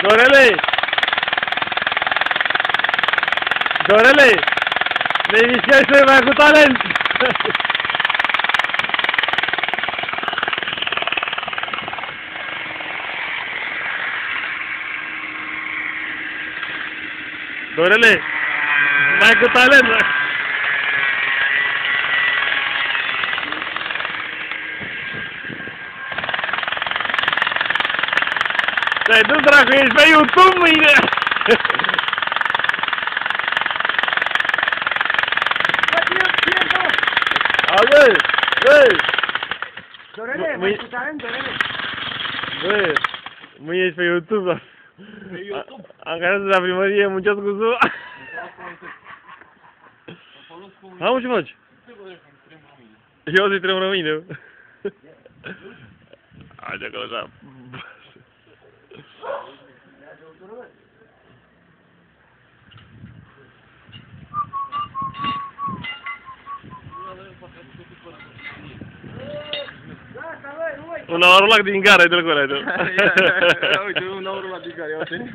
Dorele! Dorele! Ne mișcăște mai cu talent! Dorele! Mai cu talent! Stai tu, dracu, ești pe YouTube mâine! Auzi, băi! Dorele, mai cu talent, Dorele! Băi, mâine ești pe YouTube, Pe YouTube? angajat de la primărie, muncesc cu SUA. Am, ce faci? Eu să-i trem rămâine. Haide că așa. Un aur ăla din gara, uite-l cu ăla. Ia uite, un aur ăla din gara, ia uite.